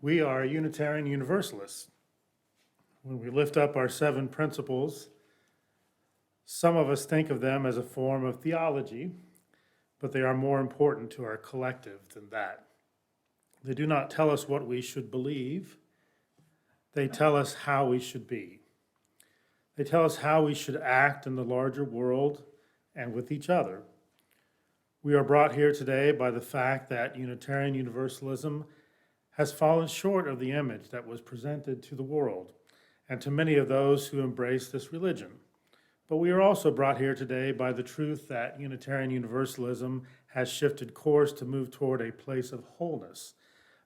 We are Unitarian Universalists. When we lift up our 7 principles, some of us think of them as a form of theology, but they are more important to our collective than that. They do not tell us what we should believe. They tell us how we should be. They tell us how we should act in the larger world and with each other. We are brought here today by the fact that Unitarian Universalism has fallen short of the image that was presented to the world and to many of those who embrace this religion. But we are also brought here today by the truth that Unitarian Universalism has shifted course to move toward a place of wholeness,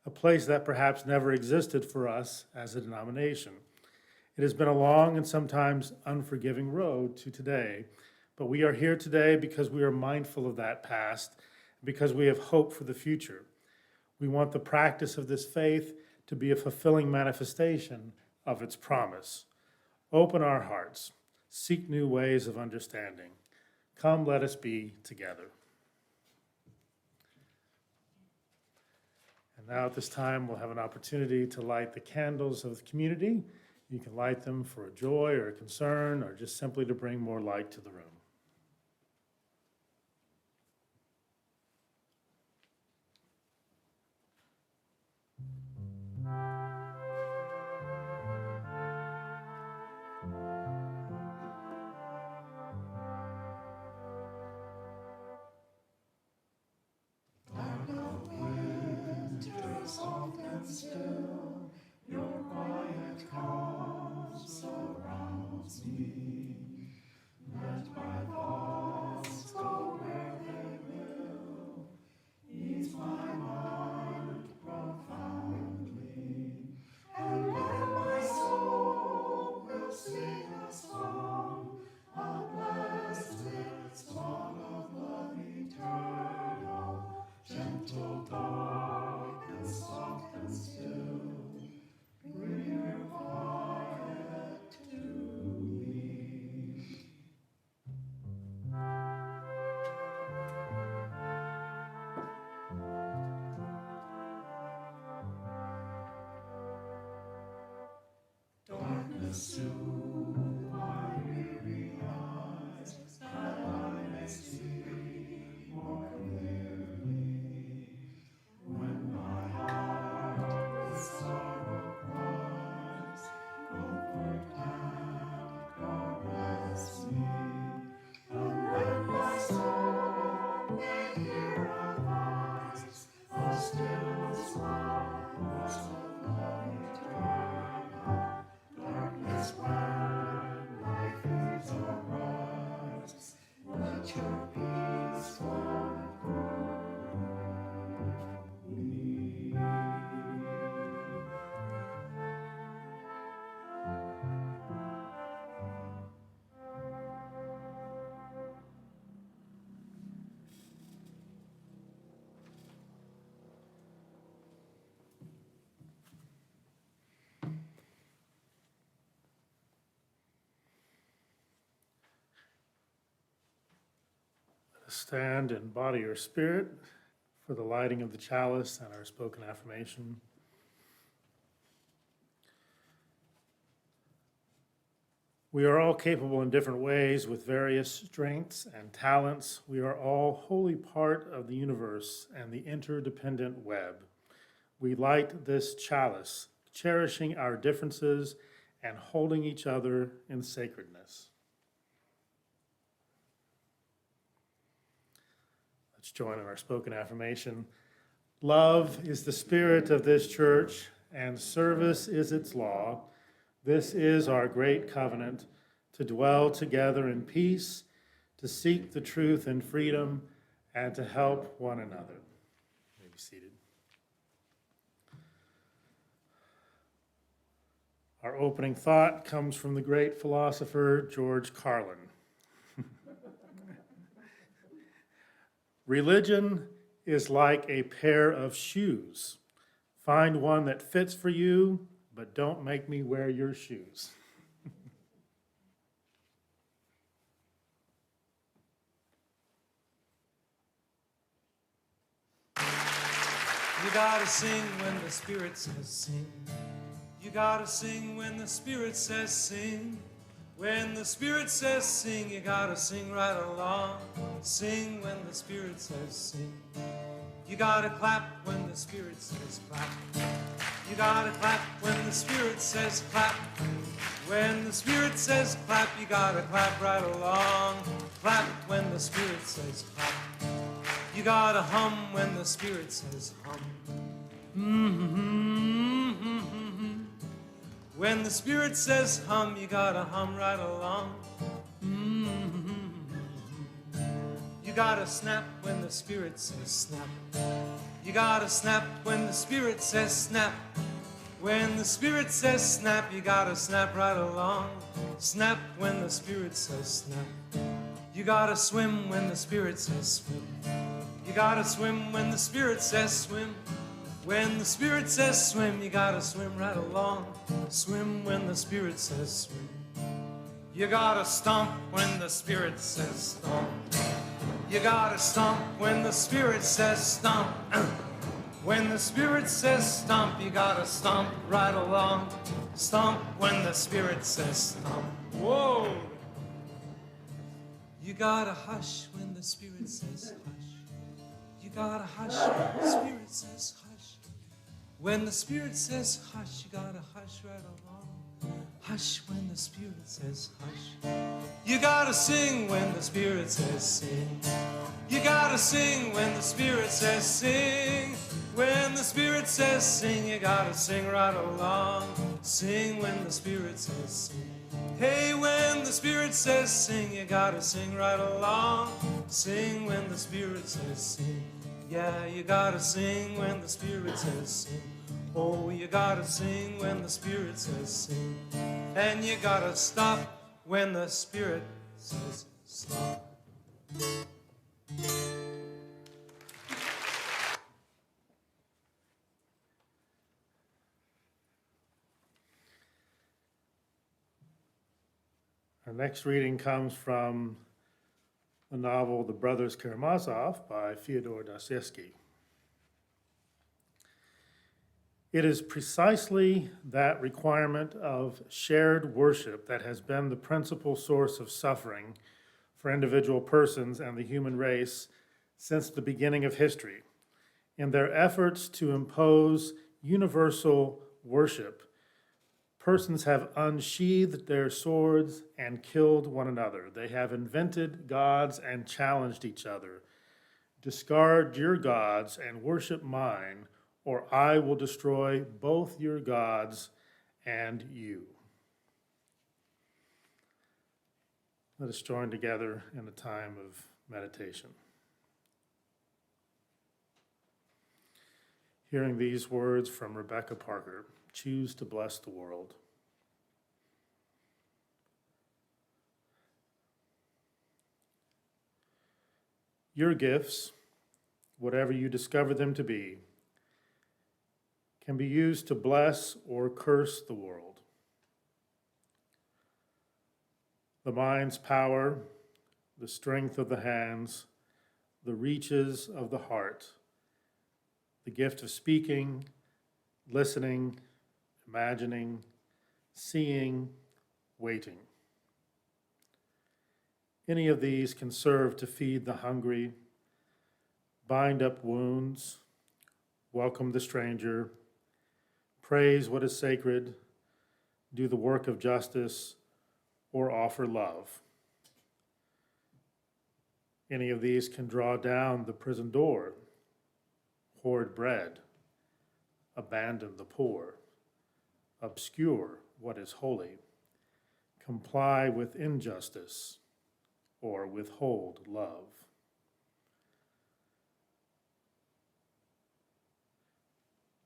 a place that perhaps never existed for us as a denomination. It has been a long and sometimes unforgiving road to today, but we are here today because we are mindful of that past, because we have hope for the future. We want the practice of this faith to be a fulfilling manifestation of its promise. Open our hearts, seek new ways of understanding. Come, let us be together. And now at this time, we'll have an opportunity to light the candles of the community. You can light them for a joy or a concern, or just simply to bring more light to the room. Stand in body or spirit for the lighting of the chalice and our spoken affirmation. We are all capable in different ways with various strengths and talents. We are all wholly part of the universe and the interdependent web. We light this chalice, cherishing our differences and holding each other in sacredness. Let's join in our spoken affirmation. Love is the spirit of this church, and service is its law. This is our great covenant, to dwell together in peace, to seek the truth in freedom, and to help one another. You may be seated. Our opening thought comes from the great philosopher George Carlin. Religion is like a pair of shoes. Find one that fits for you, but don't make me wear your shoes. You gotta sing when the Spirit says sing. You gotta sing when the Spirit says sing. When the Spirit says sing, you gotta sing right along. Sing when the Spirit says sing. You gotta clap when the Spirit says clap. You gotta clap when the Spirit says clap. When the Spirit says clap, you gotta clap right along. Clap when the Spirit says clap. You gotta hum when the Spirit says hum. When the Spirit says hum, you gotta hum right along. You gotta snap when the Spirit says snap. You gotta snap when the Spirit says snap. When the Spirit says snap, you gotta snap right along. Snap when the Spirit says snap. You gotta swim when the Spirit says swim. You gotta swim when the Spirit says swim. When the Spirit says swim, you gotta swim right along. Swim when the Spirit says swim. You gotta stomp when the Spirit says stomp. You gotta stomp when the Spirit says stomp. When the Spirit says stomp, you gotta stomp right along. Stomp when the Spirit says stomp. Whoa! You gotta hush when the Spirit says hush. You gotta hush when the Spirit says hush. When the Spirit says hush, you gotta hush right along. Hush when the Spirit says hush. You gotta sing when the Spirit says sing. You gotta sing when the Spirit says sing. When the Spirit says sing, you gotta sing right along. Sing when the Spirit says sing. Hey, when the Spirit says sing, you gotta sing right along. Sing when the Spirit says sing. Yeah, you gotta sing when the Spirit says sing. Oh, you gotta sing when the Spirit says sing. And you gotta stop when the Spirit says stop. Our next reading comes from the novel The Brothers Karamazov by Fyodor Dostoevsky. It is precisely that requirement of shared worship that has been the principal source of suffering for individual persons and the human race since the beginning of history. In their efforts to impose universal worship, persons have unsheathed their swords and killed one another. They have invented gods and challenged each other. Discard your gods and worship mine, or I will destroy both your gods and you. Let us join together in a time of meditation. Hearing these words from Rebecca Parker, choose to bless the world. Your gifts, whatever you discover them to be, can be used to bless or curse the world. The mind's power, the strength of the hands, the reaches of the heart, the gift of speaking, listening, imagining, seeing, waiting. Any of these can serve to feed the hungry, bind up wounds, welcome the stranger, praise what is sacred, do the work of justice, or offer love. Any of these can draw down the prison door, hoard bread, abandon the poor, obscure what is holy, comply with injustice, or withhold love.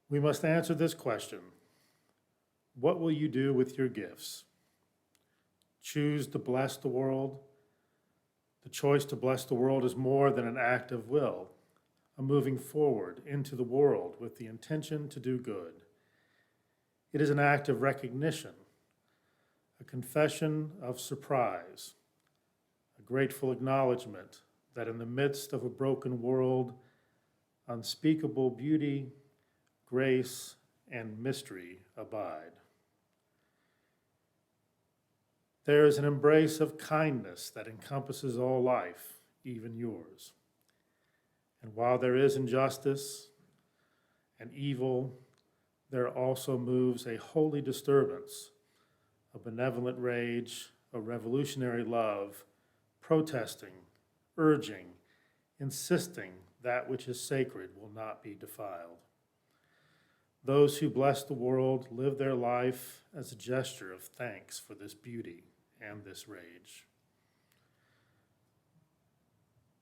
We must answer this question: what will you do with your gifts? Choose to bless the world. The choice to bless the world is more than an act of will, a moving forward into the world with the intention to do good. It is an act of recognition, a confession of surprise, a grateful acknowledgement that in the midst of a broken world, unspeakable beauty grace, and mystery abide. There is an embrace of kindness that encompasses all life, even yours. And while there is injustice and evil, there also moves a holy disturbance, a benevolent rage, a revolutionary love, protesting, urging, insisting that which is sacred will not be defiled. Those who bless the world live their life as a gesture of thanks for this beauty and this rage.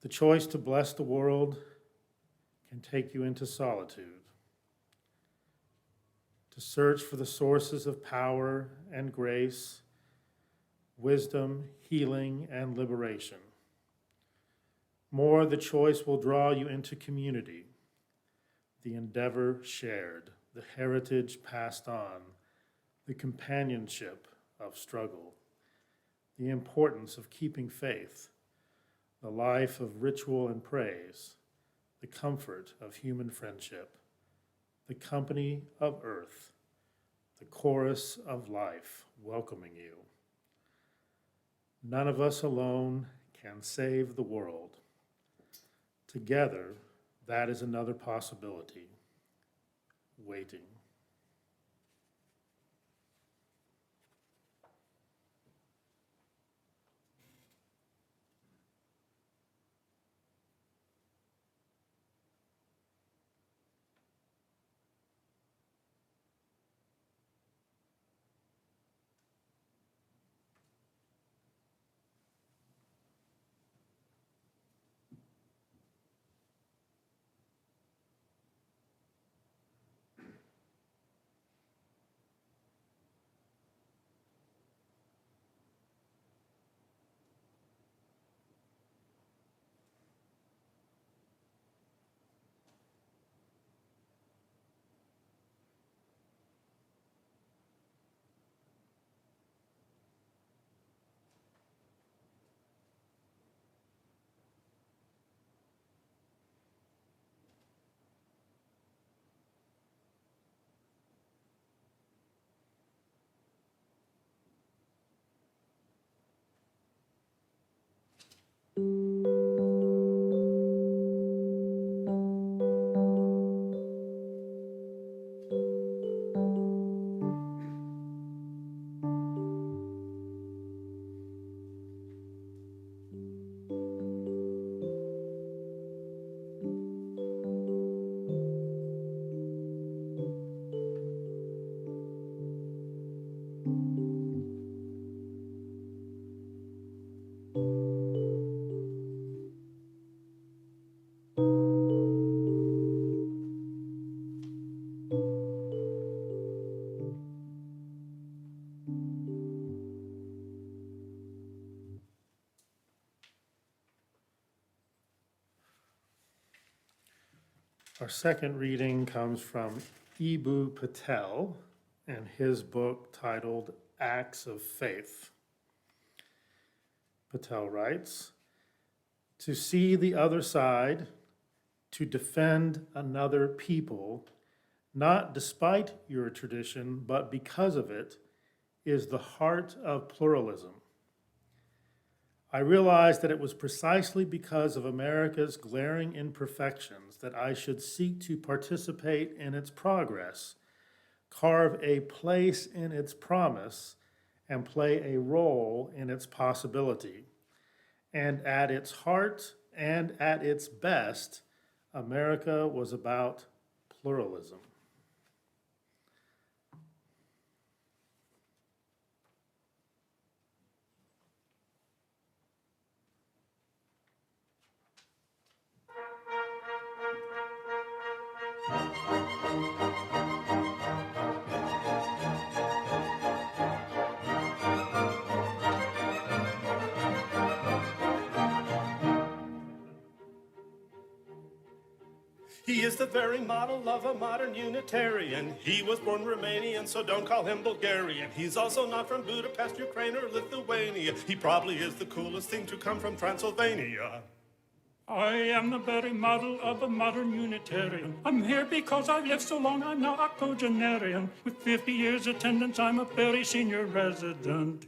The choice to bless the world can take you into solitude, to search for the sources of power and grace, wisdom, healing, and liberation. More, the choice will draw you into community, the endeavor shared, the heritage passed on, the companionship of struggle, the importance of keeping faith, the life of ritual and praise, the comfort of human friendship, the company of earth, the chorus of life welcoming you. None of us alone can save the world. Together, that is another possibility, waiting. Our second reading comes from Eboo Patel and his book titled Acts of Faith. Patel writes, "To see the other side, to defend another people, not despite your tradition, but because of it, is the heart of pluralism. I realized that it was precisely because of America's glaring imperfections that I should seek to participate in its progress, carve a place in its promise, and play a role in its possibility. And at its heart and at its best, America was about pluralism." He is the very model of a modern Unitarian. He was born Romanian, so don't call him Bulgarian. He's also not from Budapest, Ukraine, or Lithuania. He probably is the coolest thing to come from Transylvania. I am the very model of a modern Unitarian. I'm here because I've lived so long, I'm now octogenarian. With 50 years attendance, I'm a very senior resident.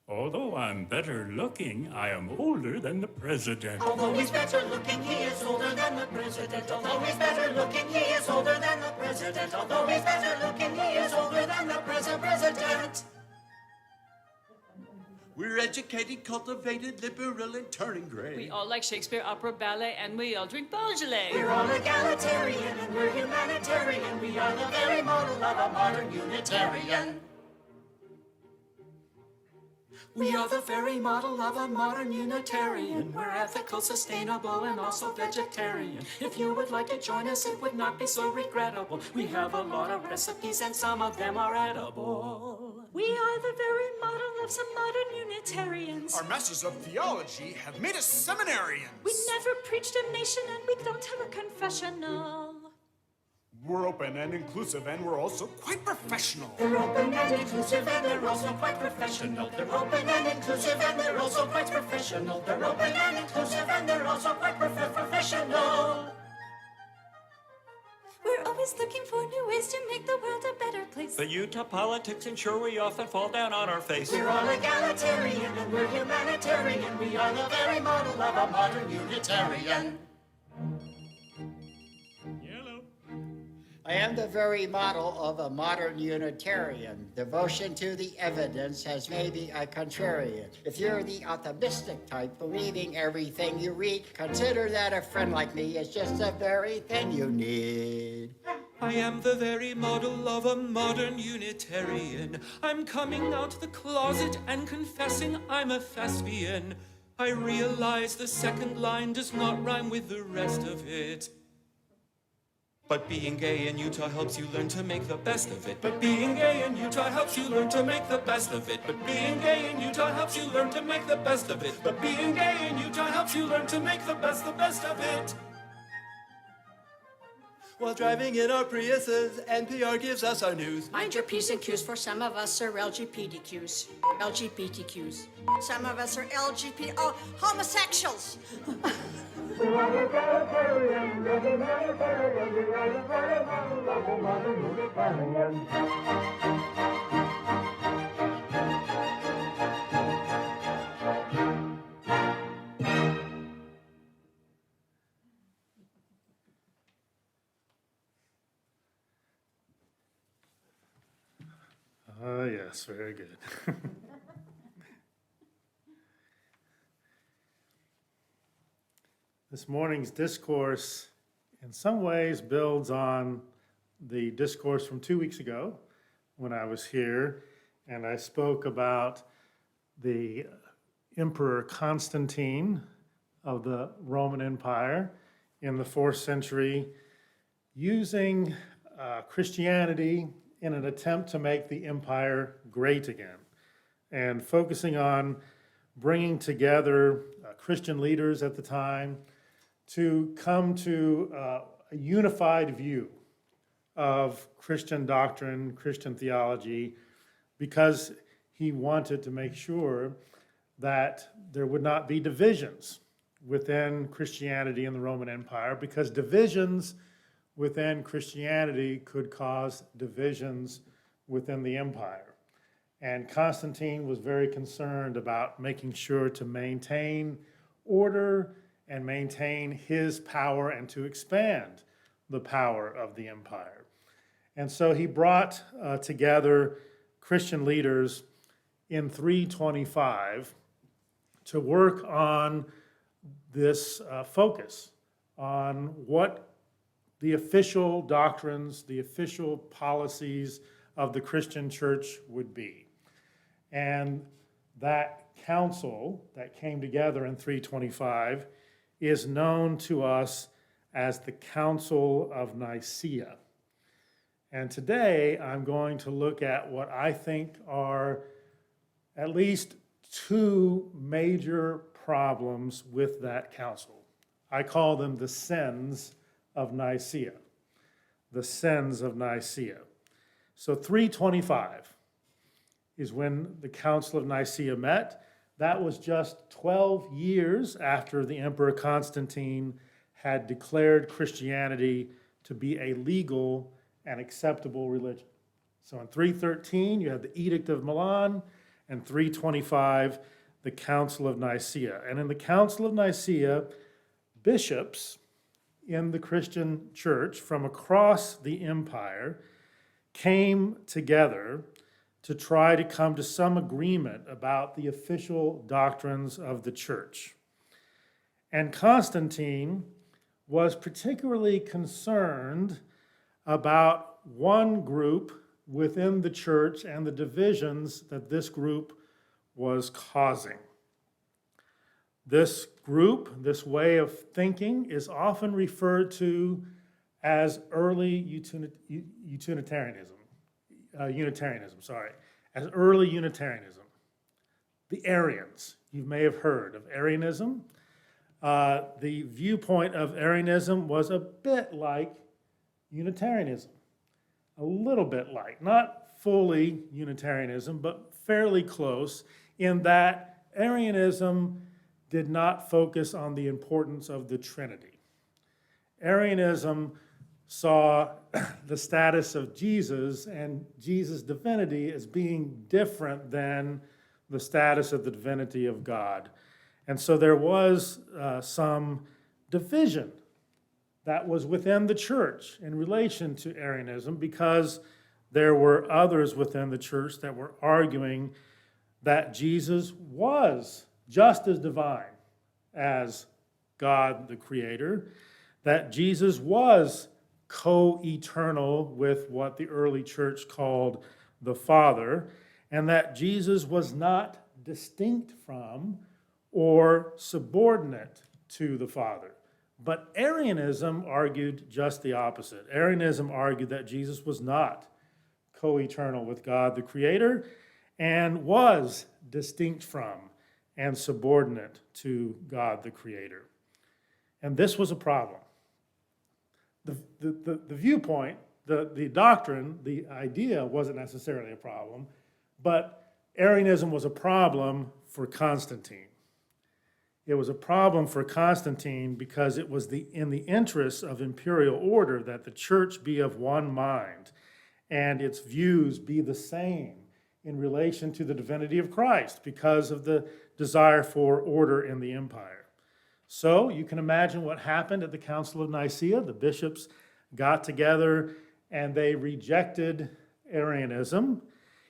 Although I'm better looking, I am older than the president. Although he's better looking, he is older than the president. Although he's better looking, he is older than the president. Although he's better looking, he is older than the president. We're educated, cultivated, liberal, and turning gray. We all like Shakespeare, opera, ballet, and we all drink Beaujolais. We're all egalitarian and we're humanitarian. We are the very model of a modern Unitarian. We are the very model of a modern Unitarian. We're ethical, sustainable, and also vegetarian. If you would like to join us, it would not be so regrettable. We have a lot of recipes and some of them are edible. We are the very model of some modern Unitarians. Our masters of theology have made us seminarians. We never preach damnation and we don't have a confessional. We're open and inclusive and we're also quite professional. They're open and inclusive and they're also quite professional. They're open and inclusive and they're also quite professional. They're open and inclusive and they're also quite professional. We're always looking for new ways to make the world a better place. The Utah politics ensure we often fall down on our face. We're all egalitarian and we're humanitarian. We are the very model of a modern Unitarian. I am the very model of a modern Unitarian. Devotion to the evidence has made me a contrarian. If you're the optimistic type, believing everything you read, consider that a friend like me is just the very thing you need. I am the very model of a modern Unitarian. I'm coming out the closet and confessing I'm a thespian. I realize the second line does not rhyme with the rest of it. But being gay in Utah helps you learn to make the best of it. But being gay in Utah helps you learn to make the best of it. But being gay in Utah helps you learn to make the best of it. But being gay in Utah helps you learn to make the best of it. While driving in our Priuses, NPR gives us our news. Mind your P's and Q's, for some of us are LGBTQs. LGBTQs. Some of us are homosexuals. Yes, very good. This morning's discourse in some ways builds on the discourse from 2 weeks ago when I was here and I spoke about the Emperor Constantine of the Roman Empire in the 4th century using Christianity in an attempt to make the empire great again, and focusing on bringing together Christian leaders at the time to come to a unified view of Christian doctrine, Christian theology, because he wanted to make sure that there would not be divisions within Christianity in the Roman Empire, because divisions within Christianity could cause divisions within the empire. And Constantine was very concerned about making sure to maintain order and maintain his power and to expand the power of the empire. And so he brought together Christian leaders in 325 to work on this focus on what the official doctrines, the official policies of the Christian church would be. And that council that came together in 325 is known to us as the Council of Nicaea. And today I'm going to look at what I think are at least two major problems with that council. I call them the sins of Nicaea. The sins of Nicaea. So 325 is when the Council of Nicaea met. That was just 12 years after the Emperor Constantine had declared Christianity to be a legal and acceptable religion. So in 313, you have the Edict of Milan, and 325, the Council of Nicaea. And in the Council of Nicaea, bishops in the Christian church from across the empire came together to try to come to some agreement about the official doctrines of the church. And Constantine was particularly concerned about one group within the church and the divisions that this group was causing. This group, this way of thinking, is often referred to as early Unitarianism, as early Unitarianism. The Arians, you may have heard of Arianism. The viewpoint of Arianism was a bit like Unitarianism, a little bit like, not fully Unitarianism, but fairly close in that Arianism did not focus on the importance of the Trinity. Arianism saw the status of Jesus and Jesus' divinity as being different than the status of the divinity of God. And so there was some division that was within the church in relation to Arianism, because there were others within the church that were arguing that Jesus was just as divine as God the Creator, that Jesus was co-eternal with what the early church called the Father, and that Jesus was not distinct from or subordinate to the Father. But Arianism argued just the opposite. Arianism argued that Jesus was not co-eternal with God the Creator and was distinct from and subordinate to God the Creator. And this was a problem. The viewpoint, the doctrine, the idea wasn't necessarily a problem, but Arianism was a problem for Constantine. It was a problem for Constantine because it was in the interests of imperial order that the church be of one mind and its views be the same in relation to the divinity of Christ because of the desire for order in the empire. So you can imagine what happened at the Council of Nicaea. The bishops got together and they rejected Arianism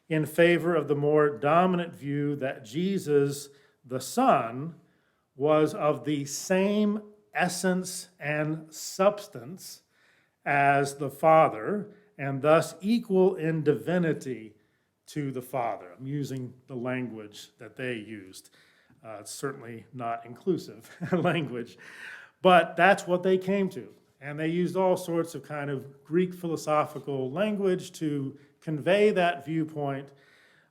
in favor of the more dominant view that Jesus, the Son, was of the same essence and substance as the Father, and thus equal in divinity to the Father. I'm using the language that they used. It's certainly not inclusive language, but that's what they came to. And they used all sorts of kind of Greek philosophical language to convey that viewpoint,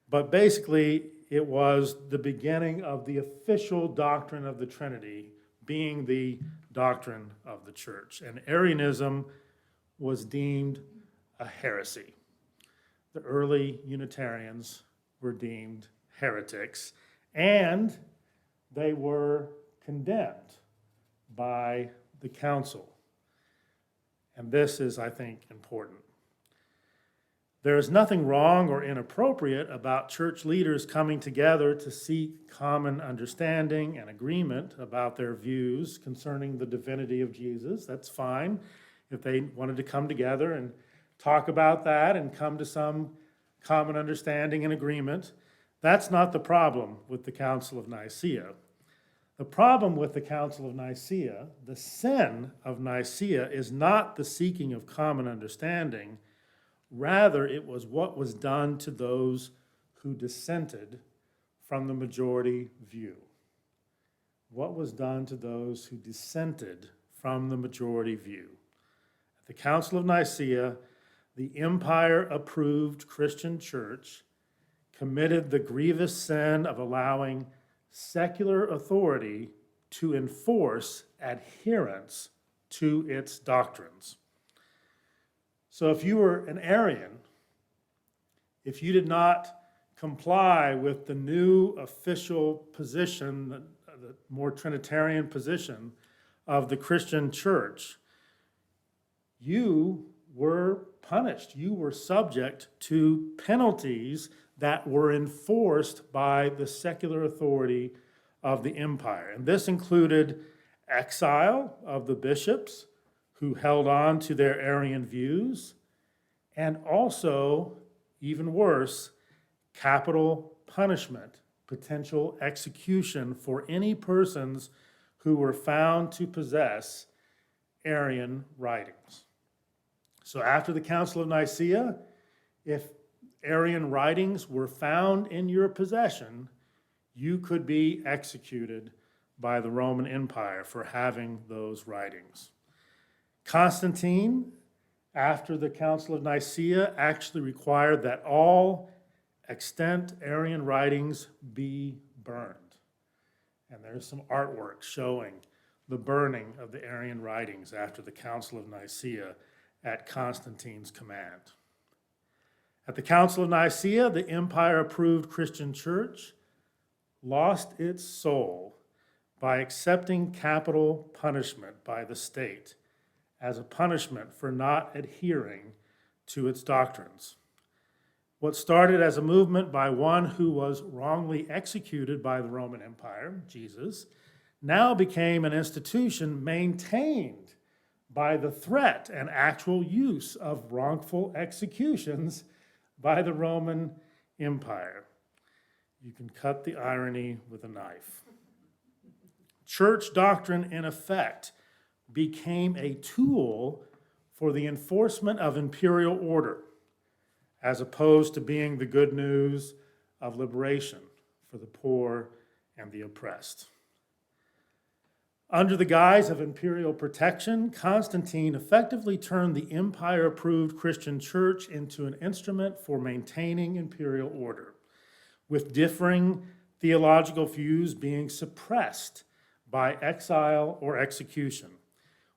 but basically it was the beginning of the official doctrine of the Trinity being the doctrine of the church. And Arianism was deemed a heresy. The early Unitarians were deemed heretics, and they were condemned by the council. And this is, I think, important. There is nothing wrong or inappropriate about church leaders coming together to seek common understanding and agreement about their views concerning the divinity of Jesus. That's fine if they wanted to come together and talk about that and come to some common understanding and agreement. That's not the problem with the Council of Nicaea. The problem with the Council of Nicaea, the sin of Nicaea, is not the seeking of common understanding. Rather, it was what was done to those who dissented from the majority view. What was done to those who dissented from the majority view. At the Council of Nicaea, the empire-approved Christian church committed the grievous sin of allowing secular authority to enforce adherence to its doctrines. So if you were an Arian, if you did not comply with the new official position, the more Trinitarian position of the Christian church, you were punished. You were subject to penalties that were enforced by the secular authority of the empire. And this included exile of the bishops who held on to their Arian views, and also, even worse, capital punishment, potential execution for any persons who were found to possess Arian writings. So after the Council of Nicaea, if Arian writings were found in your possession, you could be executed by the Roman Empire for having those writings. Constantine, after the Council of Nicaea, actually required that all extant Arian writings be burned. And there's some artwork showing the burning of the Arian writings after the Council of Nicaea at Constantine's command. At the Council of Nicaea, the empire-approved Christian church lost its soul by accepting capital punishment by the state as a punishment for not adhering to its doctrines. What started as a movement by one who was wrongly executed by the Roman Empire, Jesus, now became an institution maintained by the threat and actual use of wrongful executions by the Roman Empire. You can cut the irony with a knife. Church doctrine, in effect, became a tool for the enforcement of imperial order, as opposed to being the good news of liberation for the poor and the oppressed. Under the guise of imperial protection, Constantine effectively turned the empire-approved Christian church into an instrument for maintaining imperial order, with differing theological views being suppressed by exile or execution.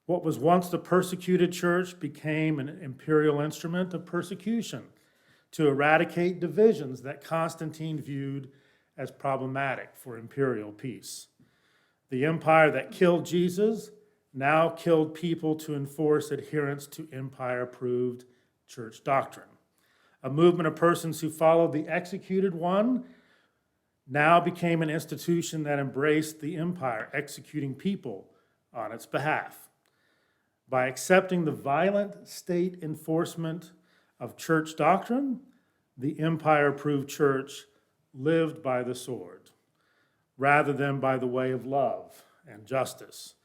What was once the persecuted church became an imperial instrument of persecution to eradicate divisions that Constantine viewed as problematic for imperial peace. The empire that killed Jesus now killed people to enforce adherence to empire-approved church doctrine. A movement of persons who followed the executed one now became an institution that embraced the empire, executing people on its behalf. By accepting the violent state enforcement of church doctrine, the empire-approved church lived by the sword, rather than by the way of love and justice,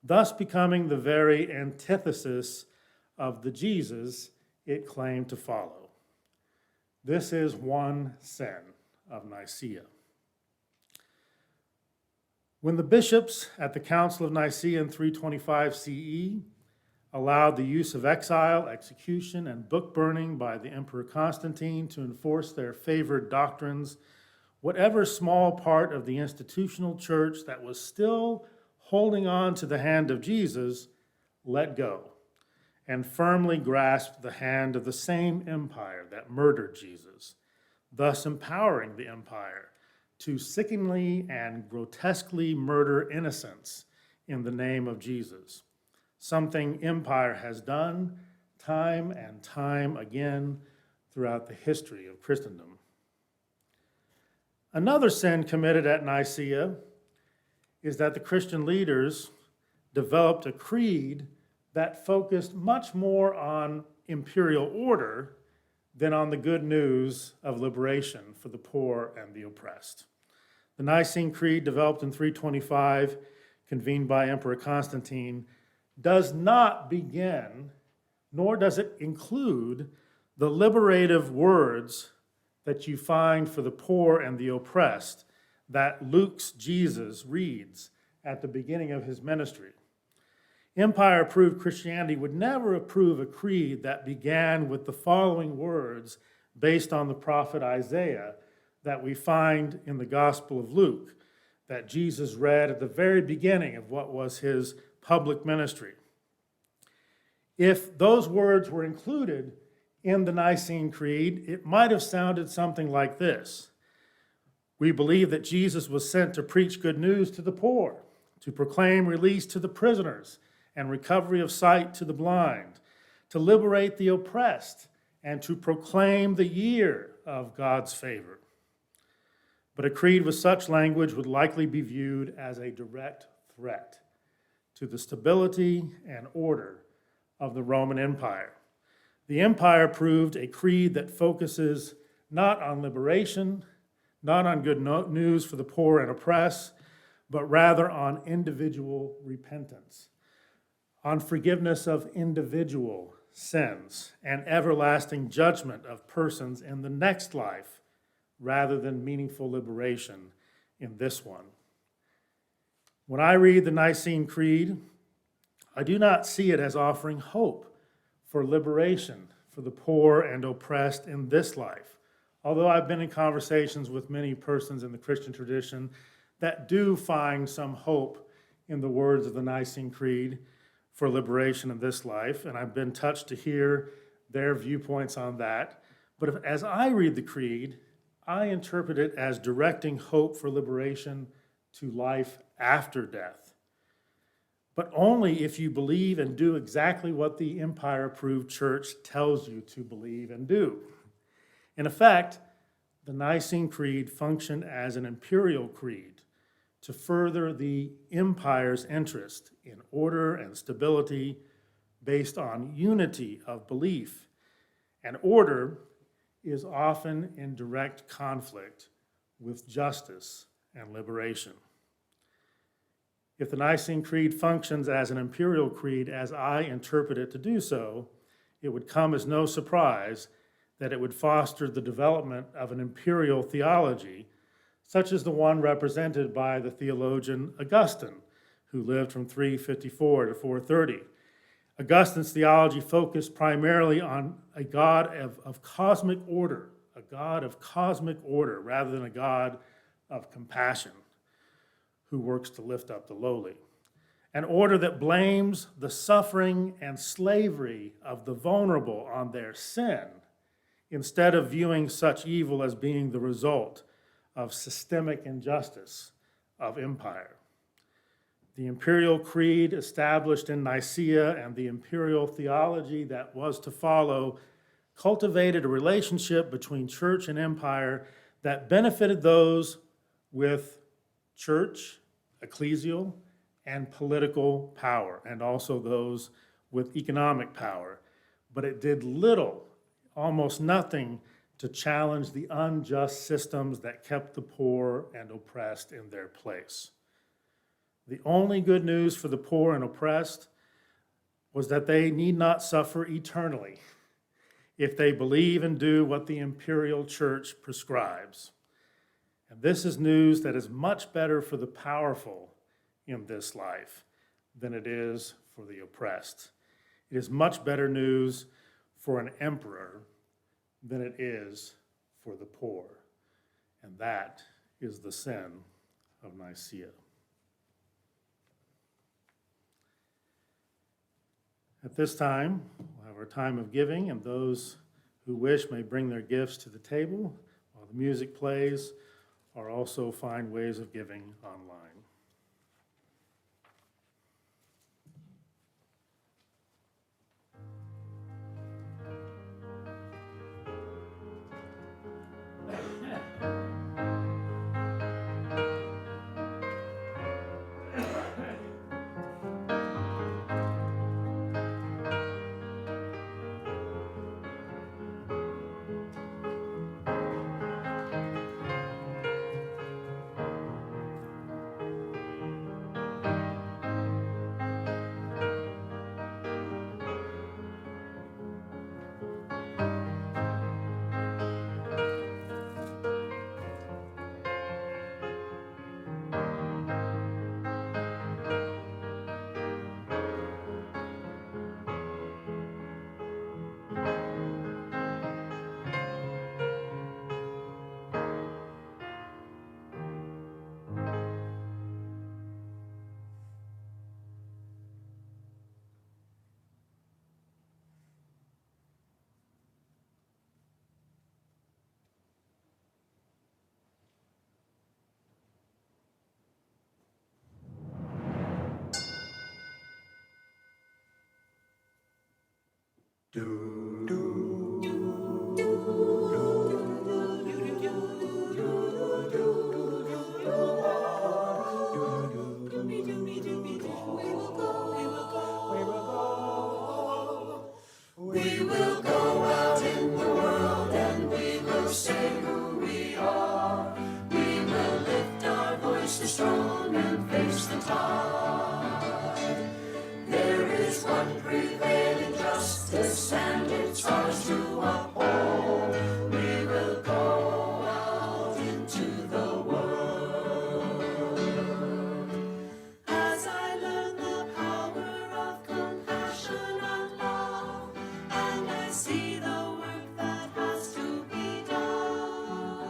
thus becoming the very antithesis of the Jesus it claimed to follow. This is one sin of Nicaea. When the bishops at the Council of Nicaea in 325 CE allowed the use of exile, execution, and book burning by the Emperor Constantine to enforce their favored doctrines, whatever small part of the institutional church that was still holding on to the hand of Jesus let go and firmly grasped the hand of the same empire that murdered Jesus, thus empowering the empire to sickeningly and grotesquely murder innocents in the name of Jesus, something empire has done time and time again throughout the history of Christendom. Another sin committed at Nicaea is that the Christian leaders developed a creed that focused much more on imperial order than on the good news of liberation for the poor and the oppressed. The Nicene Creed, developed in 325, convened by Emperor Constantine, does not begin, nor does it include, the liberative words that you find for the poor and the oppressed that Luke's Jesus reads at the beginning of his ministry. Empire-approved Christianity would never approve a creed that began with the following words based on the prophet Isaiah that we find in the Gospel of Luke, that Jesus read at the very beginning of what was his public ministry. If those words were included in the Nicene Creed, it might have sounded something like this. We believe that Jesus was sent to preach good news to the poor, to proclaim release to the prisoners and recovery of sight to the blind, to liberate the oppressed, and to proclaim the year of God's favor. But a creed with such language would likely be viewed as a direct threat to the stability and order of the Roman Empire. The empire proved a creed that focuses not on liberation, not on good news for the poor and oppressed, but rather on individual repentance, on forgiveness of individual sins, and everlasting judgment of persons in the next life, rather than meaningful liberation in this one. When I read the Nicene Creed, I do not see it as offering hope for liberation for the poor and oppressed in this life. Although I've been in conversations with many persons in the Christian tradition that do find some hope in the words of the Nicene Creed for liberation in this life, and I've been touched to hear their viewpoints on that. But as I read the Creed, I interpret it as directing hope for liberation to life after death. But only if you believe and do exactly what the empire-approved church tells you to believe and do. In effect, the Nicene Creed functioned as an imperial creed to further the empire's interest in order and stability based on unity of belief. And order is often in direct conflict with justice and liberation. If the Nicene Creed functions as an imperial creed, as I interpret it to do so, it would come as no surprise that it would foster the development of an imperial theology, such as the one represented by the theologian Augustine, who lived from 354 to 430. Augustine's theology focused primarily on a God of cosmic order, rather than a God of compassion who works to lift up the lowly. An order that blames the suffering and slavery of the vulnerable on their sin, instead of viewing such evil as being the result of systemic injustice of empire. The imperial creed established in Nicaea and the imperial theology that was to follow cultivated a relationship between church and empire that benefited those with church, ecclesial, and political power, and also those with economic power. But it did little, almost nothing, to challenge the unjust systems that kept the poor and oppressed in their place. The only good news for the poor and oppressed was that they need not suffer eternally if they believe and do what the imperial church prescribes. And this is news that is much better for the powerful in this life than it is for the oppressed. It is much better news for an emperor than it is for the poor. And that is the sin of Nicaea. At this time, we'll have our time of giving, and those who wish may bring their gifts to the table while the music plays, or also find ways of giving online. We will go out in the world and we will say who we are. We will lift our voices strong and face the tide. There is one prevailing justice and it's ours to uphold. We will go out into the world. As I learn the power of compassion and love, and I see the work that has to be done,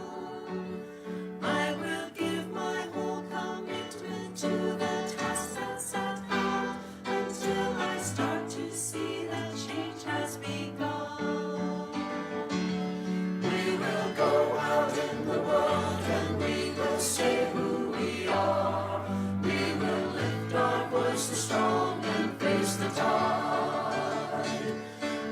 I will give my whole commitment to the task that's at hand until I start to see that change has begun. We will go out in the world and we will say who we are. We will lift our voices strong and face the tide.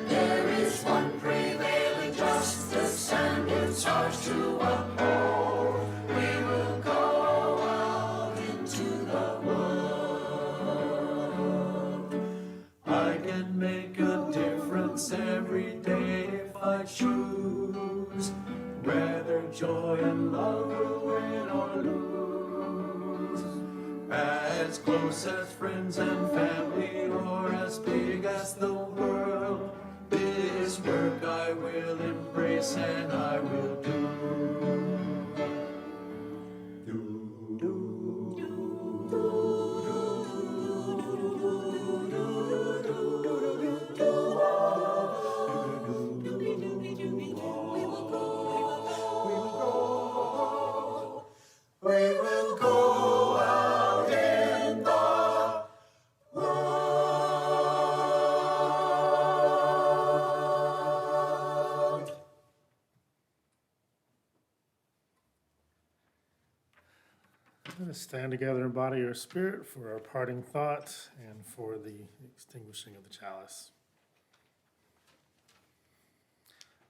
There is one prevailing justice and it's ours to uphold. We will go out into the world. I can make a difference every day if I choose. Whether joy and love will win or lose. As close as friends and family or as big as the world, this work I will embrace and I will do. We will go out in the world. Let us stand together in body or spirit for our parting thought and for the extinguishing of the chalice.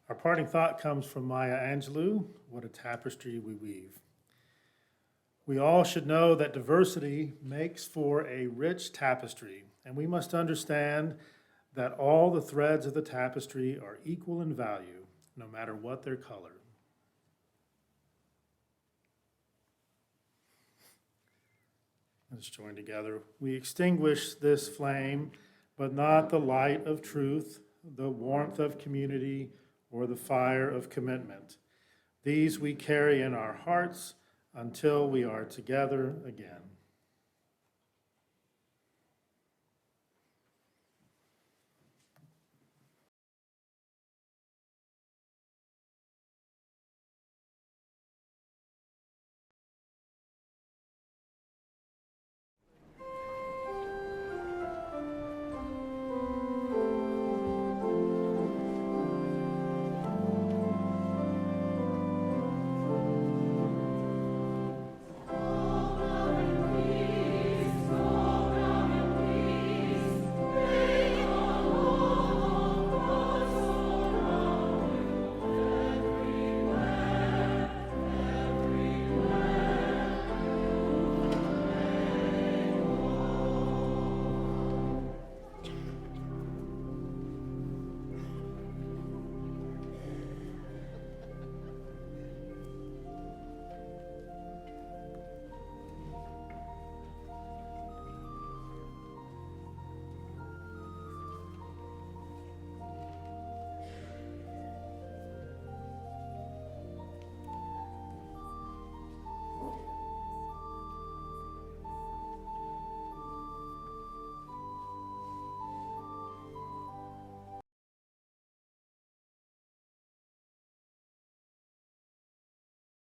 Our parting thought comes from Maya Angelou, "What a tapestry we weave." We all should know that diversity makes for a rich tapestry, and we must understand that all the threads of the tapestry are equal in value, no matter what their color. Let's join together. We extinguish this flame, but not the light of truth, the warmth of community, or the fire of commitment. These we carry in our hearts until we are together again.